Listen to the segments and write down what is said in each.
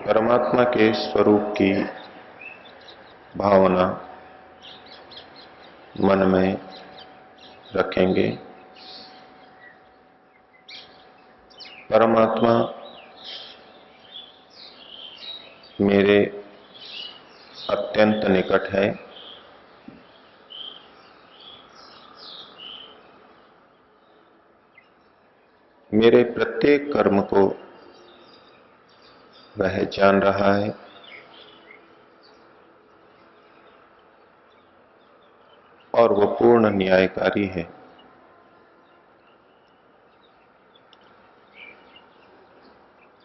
परमात्मा के स्वरूप की भावना मन में रखेंगे। परमात्मा मेरे अत्यंत निकट है। मेरे प्रत्येक कर्म को वह जान रहा है और वो पूर्ण न्यायकारी है।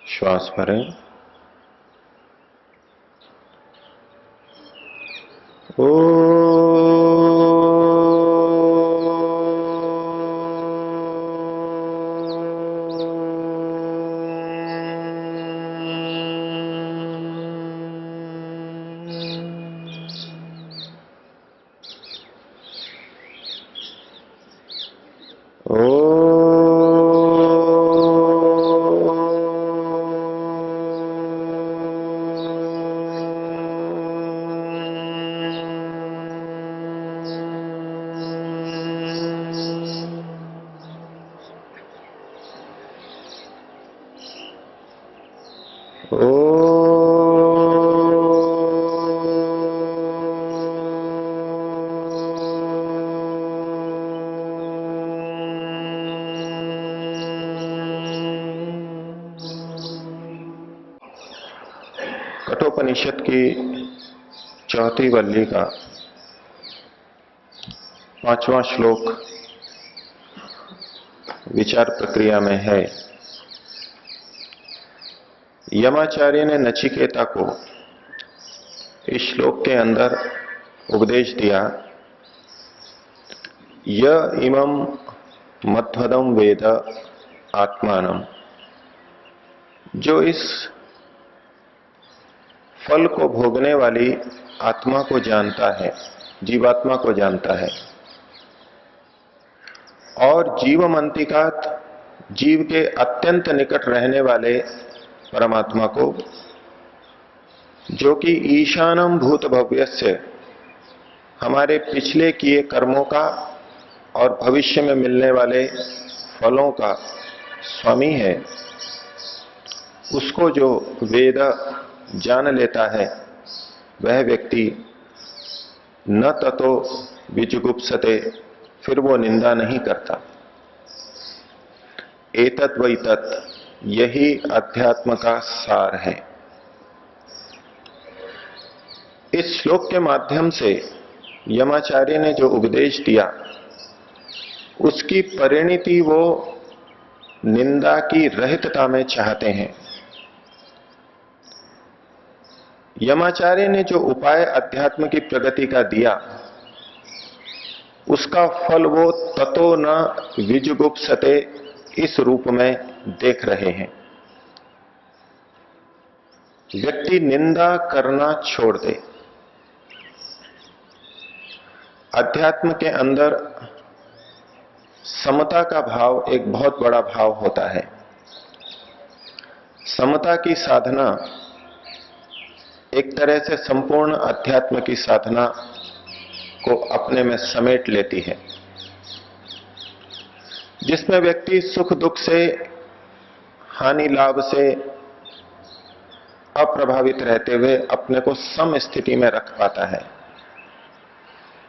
श्वास भरें। कठोपनिषद की चौथी वल्ली का 5वां श्लोक विचार प्रक्रिया में है। यमाचार्य ने नचिकेता को इस श्लोक के अंदर उपदेश दिया, य इमं मध्वदं वेद आत्मानम, जो इस फल को भोगने वाली आत्मा को जानता है, जीवात्मा को जानता है, और जीवमंतिकात, जीव के अत्यंत निकट रहने वाले परमात्मा को, जो कि ईशानम भूत भव्यस्य, हमारे पिछले किए कर्मों का और भविष्य में मिलने वाले फलों का स्वामी है, उसको जो वेद जान लेता है वह व्यक्ति न ततो विजुगुप्सते, फिर वो निंदा नहीं करता। एतत् वै तत्, यही अध्यात्म का सार है। इस श्लोक के माध्यम से यमाचार्य ने जो उपदेश दिया उसकी परिणति वो निंदा की रहितता में चाहते हैं। यमाचार्य ने जो उपाय अध्यात्म की प्रगति का दिया उसका फल वो ततो न विजुगुप्सते इस रूप में देख रहे हैं। व्यक्ति निंदा करना छोड़ दे। अध्यात्म के अंदर समता का भाव एक बहुत बड़ा भाव होता है। समता की साधना एक तरह से संपूर्ण अध्यात्म की साधना को अपने में समेट लेती है, जिसमें व्यक्ति सुख दुख से हानि लाभ से अप्रभावित रहते हुए अपने को सम स्थिति में रख पाता है।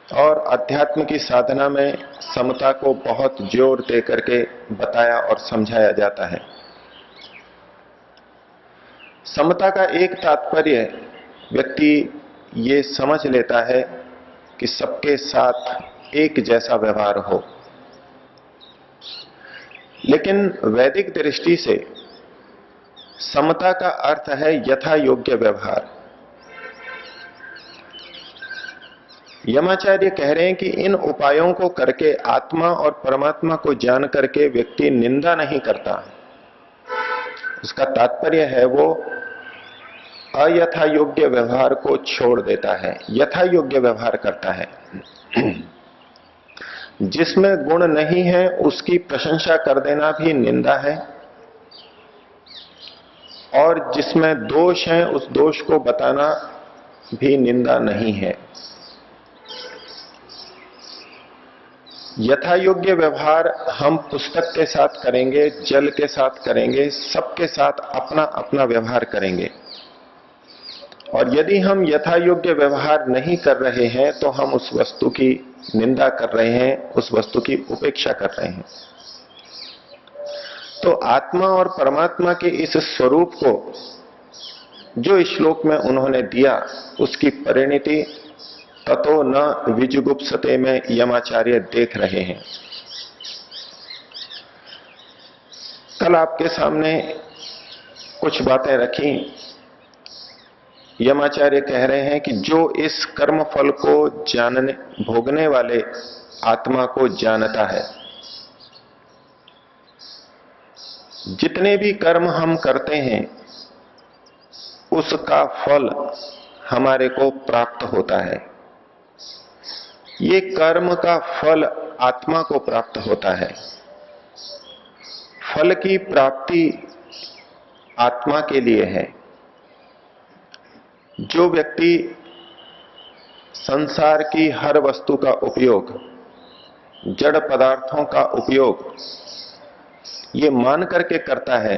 और अध्यात्म की साधना में समता को बहुत जोर दे करके बताया और समझाया जाता है। समता का एक तात्पर्य व्यक्ति ये समझ लेता है कि सबके साथ एक जैसा व्यवहार हो। लेकिन वैदिक दृष्टि से समता का अर्थ है यथा योग्य व्यवहार। यमाचार्य कह रहे हैं कि इन उपायों को करके आत्मा और परमात्मा को जान करके व्यक्ति निंदा नहीं करता। उसका तात्पर्य है वो अयथा योग्य व्यवहार को छोड़ देता है, यथा योग्य व्यवहार करता है। जिसमें गुण नहीं है उसकी प्रशंसा कर देना भी निंदा है, और जिसमें दोष है उस दोष को बताना भी निंदा नहीं है। यथा योग्य व्यवहार हम पुस्तक के साथ करेंगे, जल के साथ करेंगे, सबके साथ अपना अपना व्यवहार करेंगे। और यदि हम यथा योग्य व्यवहार नहीं कर रहे हैं तो हम उस वस्तु की निंदा कर रहे हैं, उस वस्तु की उपेक्षा कर रहे हैं। तो आत्मा और परमात्मा के इस स्वरूप को जो इस श्लोक में उन्होंने दिया, उसकी परिणति ततो न विजुगुप्सते में यमाचार्य देख रहे हैं। कल आपके सामने कुछ बातें रखी। यमाचार्य कह रहे हैं कि जो इस कर्म फल को जानने भोगने वाले आत्मा को जानता है, जितने भी कर्म हम करते हैं उसका फल हमारे को प्राप्त होता है। ये कर्म का फल आत्मा को प्राप्त होता है। फल की प्राप्ति आत्मा के लिए है। जो व्यक्ति संसार की हर वस्तु का उपयोग, जड़ पदार्थों का उपयोग ये मान करके करता है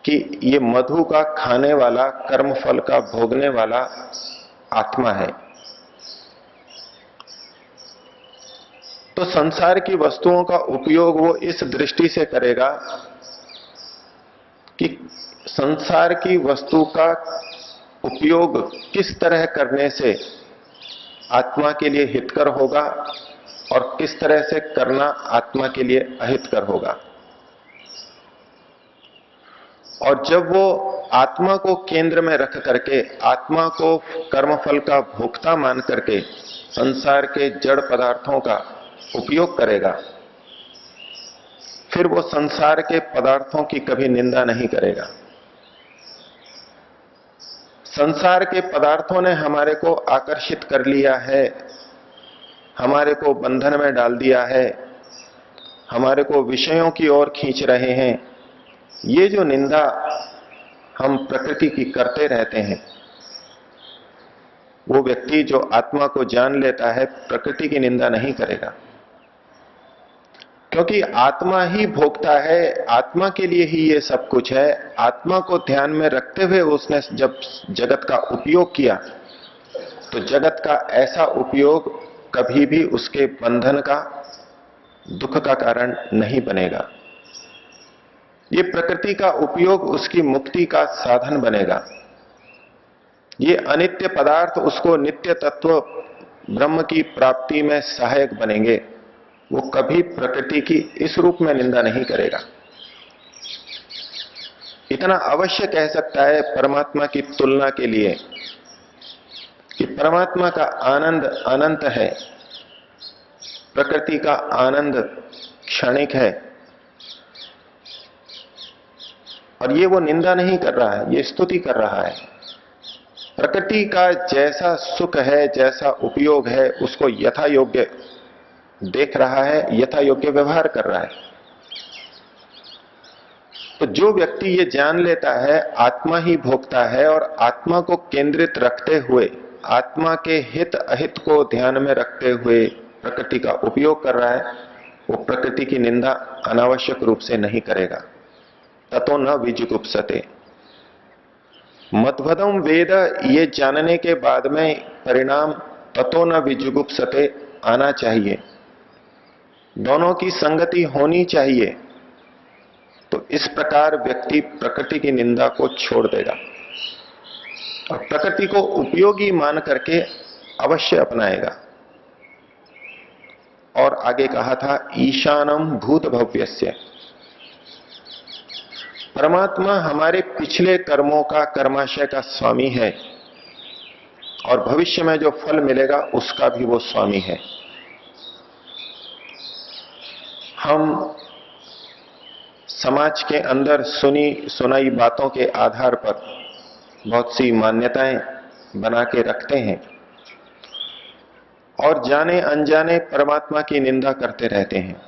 कि ये मधु का खाने वाला, कर्मफल का भोगने वाला आत्मा है, तो संसार की वस्तुओं का उपयोग वो इस दृष्टि से करेगा कि संसार की वस्तु का उपयोग किस तरह करने से आत्मा के लिए हितकर होगा और किस तरह से करना आत्मा के लिए अहितकर होगा। और जब वो आत्मा को केंद्र में रख करके, आत्मा को कर्मफल का भोक्ता मान करके संसार के जड़ पदार्थों का उपयोग करेगा, फिर वो संसार के पदार्थों की कभी निंदा नहीं करेगा। संसार के पदार्थों ने हमारे को आकर्षित कर लिया है, हमारे को बंधन में डाल दिया है, हमारे को विषयों की ओर खींच रहे हैं। ये जो निंदा हम प्रकृति की करते रहते हैं, वो व्यक्ति जो आत्मा को जान लेता है प्रकृति की निंदा नहीं करेगा, क्योंकि आत्मा ही भोगता है, आत्मा के लिए ही ये सब कुछ है। आत्मा को ध्यान में रखते हुए उसने जब जगत का उपयोग किया तो जगत का ऐसा उपयोग कभी भी उसके बंधन का, दुख का कारण नहीं बनेगा। ये प्रकृति का उपयोग उसकी मुक्ति का साधन बनेगा। ये अनित्य पदार्थ उसको नित्य तत्व ब्रह्म की प्राप्ति में सहायक बनेंगे। वो कभी प्रकृति की इस रूप में निंदा नहीं करेगा। इतना अवश्य कह सकता है परमात्मा की तुलना के लिए कि परमात्मा का आनंद अनंत है, प्रकृति का आनंद क्षणिक है, और ये वो निंदा नहीं कर रहा है, ये स्तुति कर रहा है। प्रकृति का जैसा सुख है, जैसा उपयोग है, उसको यथा योग्य देख रहा है, यथा योग्य व्यवहार कर रहा है। तो जो व्यक्ति ये जान लेता है आत्मा ही भोगता है और आत्मा को केंद्रित रखते हुए, आत्मा के हित अहित को ध्यान में रखते हुए प्रकृति का उपयोग कर रहा है, वो प्रकृति की निंदा अनावश्यक रूप से नहीं करेगा। ततो न विजुगुप्सते। मद्भदम वेद, ये जानने के बाद में परिणाम ततो न विजुगुप्सते आना चाहिए, दोनों की संगति होनी चाहिए। तो इस प्रकार व्यक्ति प्रकृति की निंदा को छोड़ देगा और प्रकृति को उपयोगी मान करके अवश्य अपनाएगा। और आगे कहा था ईशानम भूत भव्यस्य, परमात्मा हमारे पिछले कर्मों का, कर्माशय का स्वामी है और भविष्य में जो फल मिलेगा उसका भी वो स्वामी है। हम समाज के अंदर सुनी सुनाई बातों के आधार पर बहुत सी मान्यताएं बना के रखते हैं और जाने अनजाने परमात्मा की निंदा करते रहते हैं।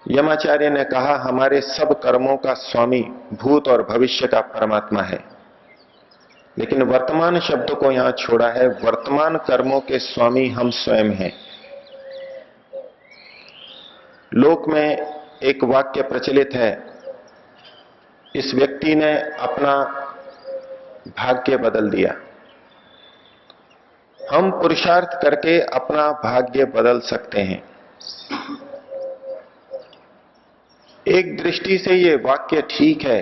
यमाचार्य ने कहा हमारे सब कर्मों का स्वामी भूत और भविष्य का परमात्मा है, लेकिन वर्तमान शब्द को यहां छोड़ा है। वर्तमान कर्मों के स्वामी हम स्वयं हैं। लोक में एक वाक्य प्रचलित है, इस व्यक्ति ने अपना भाग्य बदल दिया। हम पुरुषार्थ करके अपना भाग्य बदल सकते हैं। एक दृष्टि से यह वाक्य ठीक है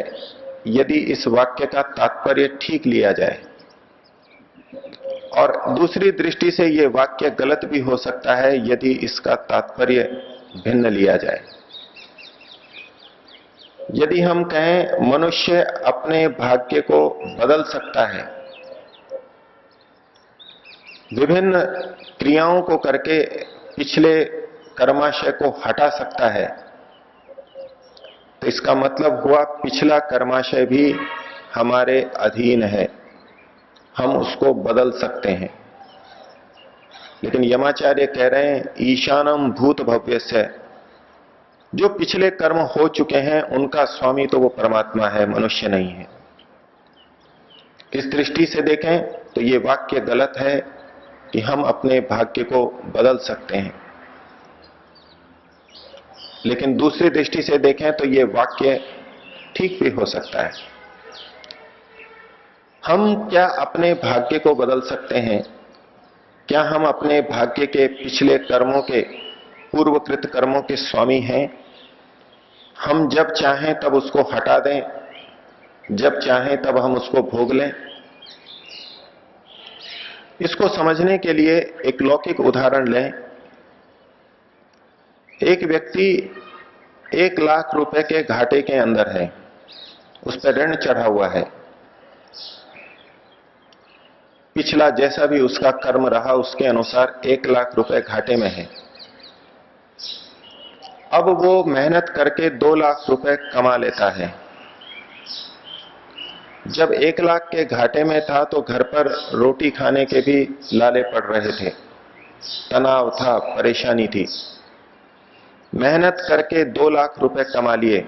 यदि इस वाक्य का तात्पर्य ठीक लिया जाए, और दूसरी दृष्टि से यह वाक्य गलत भी हो सकता है यदि इसका तात्पर्य भिन्न लिया जाए। यदि हम कहें मनुष्य अपने भाग्य को बदल सकता है, विभिन्न क्रियाओं को करके पिछले कर्माशय को हटा सकता है, तो इसका मतलब हुआ पिछला कर्माशय भी हमारे अधीन है, हम उसको बदल सकते हैं। लेकिन यमाचार्य कह रहे हैं ईशानम भूत भव्यस्य, जो पिछले कर्म हो चुके हैं उनका स्वामी तो वो परमात्मा है, मनुष्य नहीं है। इस दृष्टि से देखें तो ये वाक्य गलत है कि हम अपने भाग्य को बदल सकते हैं, लेकिन दूसरी दृष्टि से देखें तो ये वाक्य ठीक भी हो सकता है। हम क्या अपने भाग्य को बदल सकते हैं? क्या हम अपने भाग्य के पिछले कर्मों के, पूर्वकृत कर्मों के स्वामी हैं? हम जब चाहें तब उसको हटा दें, जब चाहें तब हम उसको भोग लें? इसको समझने के लिए एक लौकिक उदाहरण लें। एक व्यक्ति 1 लाख रुपए के घाटे के अंदर है, उस पर ऋण चढ़ा हुआ है। पिछला जैसा भी उसका कर्म रहा उसके अनुसार 1 लाख रुपए घाटे में है। अब वो मेहनत करके 2 लाख रुपए कमा लेता है। जब 1 लाख के घाटे में था तो घर पर रोटी खाने के भी लाले पड़ रहे थे, तनाव था, परेशानी थी। मेहनत करके 2 लाख रुपए कमा लिए,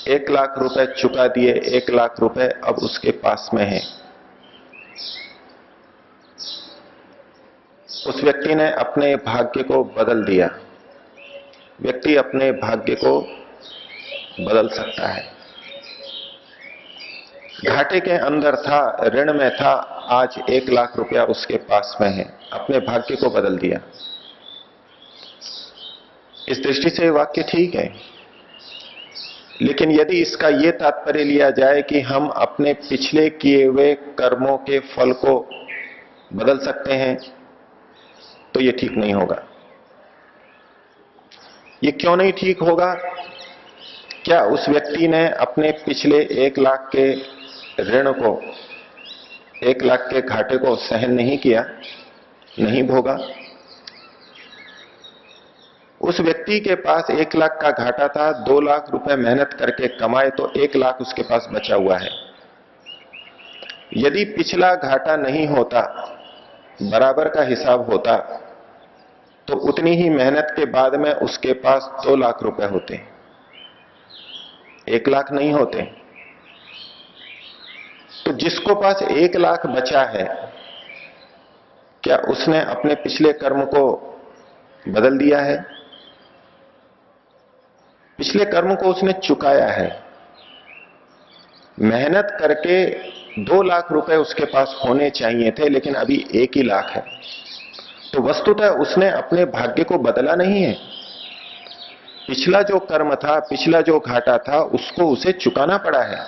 1 लाख रुपए चुका दिए, 1 लाख रुपए अब उसके पास में है। उस व्यक्ति ने अपने भाग्य को बदल दिया। व्यक्ति अपने भाग्य को बदल सकता है। घाटे के अंदर था, ऋण में था, आज 1 लाख रुपया उसके पास में है, अपने भाग्य को बदल दिया। इस दृष्टि से वाक्य ठीक है, लेकिन यदि इसका यह तात्पर्य लिया जाए कि हम अपने पिछले किए हुए कर्मों के फल को बदल सकते हैं, तो यह ठीक नहीं होगा। ये क्यों नहीं ठीक होगा? क्या उस व्यक्ति ने अपने पिछले 1 लाख के ऋण को, 1 लाख के घाटे को सहन नहीं किया, नहीं भोगा? उस व्यक्ति के पास 1 लाख का घाटा था, 2 लाख रुपए मेहनत करके कमाए तो 1 लाख उसके पास बचा हुआ है। यदि पिछला घाटा नहीं होता, बराबर का हिसाब होता, तो उतनी ही मेहनत के बाद में उसके पास 2 लाख रुपए होते, 1 लाख नहीं होते। तो जिसको पास 1 लाख बचा है, क्या उसने अपने पिछले कर्म को बदल दिया है? पिछले कर्म को उसने चुकाया है। मेहनत करके 2 लाख रुपए उसके पास होने चाहिए थे, लेकिन अभी 1 ही लाख है। तो वस्तुतः उसने अपने भाग्य को बदला नहीं है। पिछला जो कर्म था, पिछला जो घाटा था, उसको उसे चुकाना पड़ा है।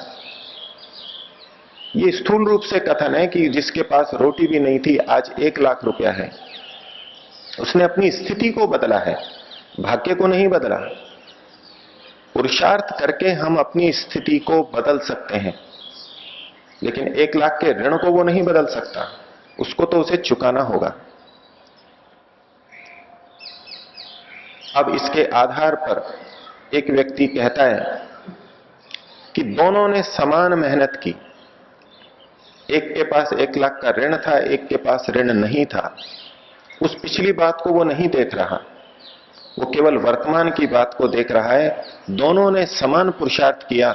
ये स्थूल रूप से कथन है कि जिसके पास रोटी भी नहीं थी, आज 1 लाख रुपया है। उसने अपनी स्थिति को बदला है, भाग्य को नहीं बदला। पुरुषार्थ करके हम अपनी स्थिति को बदल सकते हैं, लेकिन 1 लाख के ऋण को वो नहीं बदल सकता, उसको तो उसे चुकाना होगा। अब इसके आधार पर एक व्यक्ति कहता है कि दोनों ने समान मेहनत की, एक के पास 1 लाख का ऋण था, एक के पास ऋण नहीं था। उस पिछली बात को वो नहीं देख रहा, वो केवल वर्तमान की बात को देख रहा है। दोनों ने समान पुरुषार्थ किया,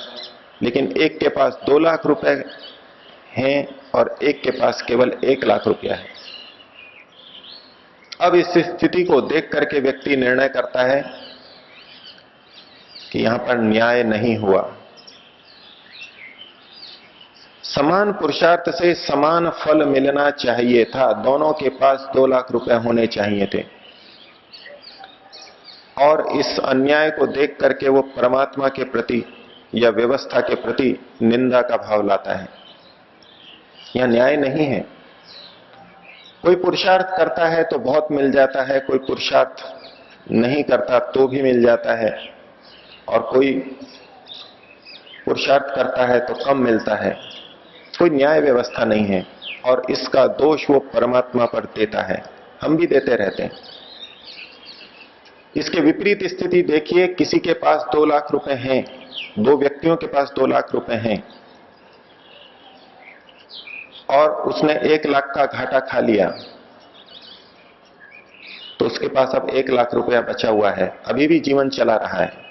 लेकिन एक के पास 2 लाख रुपए हैं और एक के पास केवल 1 लाख रुपया है। अब इस स्थिति को देख करके व्यक्ति निर्णय करता है कि यहां पर न्याय नहीं हुआ। समान पुरुषार्थ से समान फल मिलना चाहिए था। दोनों के पास 2 लाख रुपए होने चाहिए थे, और इस अन्याय को देख करके वो परमात्मा के प्रति या व्यवस्था के प्रति निंदा का भाव लाता है। यह न्याय नहीं है। कोई पुरुषार्थ करता है तो बहुत मिल जाता है, कोई पुरुषार्थ नहीं करता तो भी मिल जाता है, और कोई पुरुषार्थ करता है तो कम मिलता है। कोई न्याय व्यवस्था नहीं है, और इसका दोष वो परमात्मा पर देता है। हम भी देते रहते हैं। इसके विपरीत स्थिति देखिए, किसी के पास 2 लाख रुपए हैं, 2 व्यक्तियों के पास 2 लाख रुपए हैं, और उसने 1 लाख का घाटा खा लिया, तो उसके पास अब 1 लाख रुपया बचा हुआ है, अभी भी जीवन चला रहा है।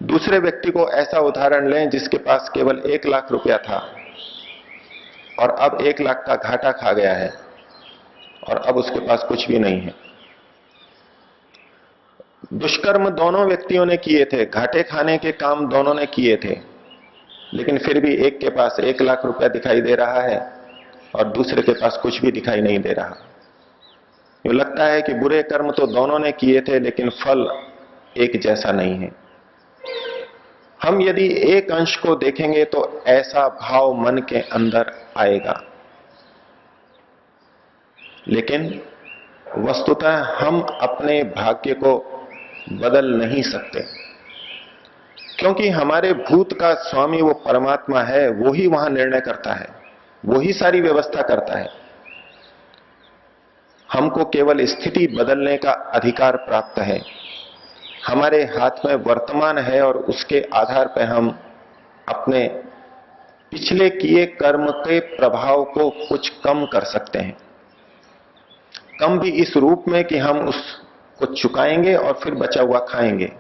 दूसरे व्यक्ति को ऐसा उदाहरण लें जिसके पास केवल 1 लाख रुपया था और अब 1 लाख का घाटा खा गया है, और अब उसके पास कुछ भी नहीं है। दुष्कर्म दोनों व्यक्तियों ने किए थे, घाटे खाने के काम दोनों ने किए थे, लेकिन फिर भी एक के पास 1 लाख रुपया दिखाई दे रहा है और दूसरे के पास कुछ भी दिखाई नहीं दे रहा। यूं लगता है कि बुरे कर्म तो दोनों ने किए थे, लेकिन फल एक जैसा नहीं है। हम यदि एक अंश को देखेंगे तो ऐसा भाव मन के अंदर आएगा, लेकिन वस्तुतः हम अपने भाग्य को बदल नहीं सकते, क्योंकि हमारे भूत का स्वामी वो परमात्मा है। वो ही वहां निर्णय करता है, वो ही सारी व्यवस्था करता है। हमको केवल स्थिति बदलने का अधिकार प्राप्त है। हमारे हाथ में वर्तमान है, और उसके आधार पर हम अपने पिछले किए कर्म के प्रभाव को कुछ कम कर सकते हैं। कम भी इस रूप में कि हम उसको चुकाएंगे और फिर बचा हुआ खाएंगे,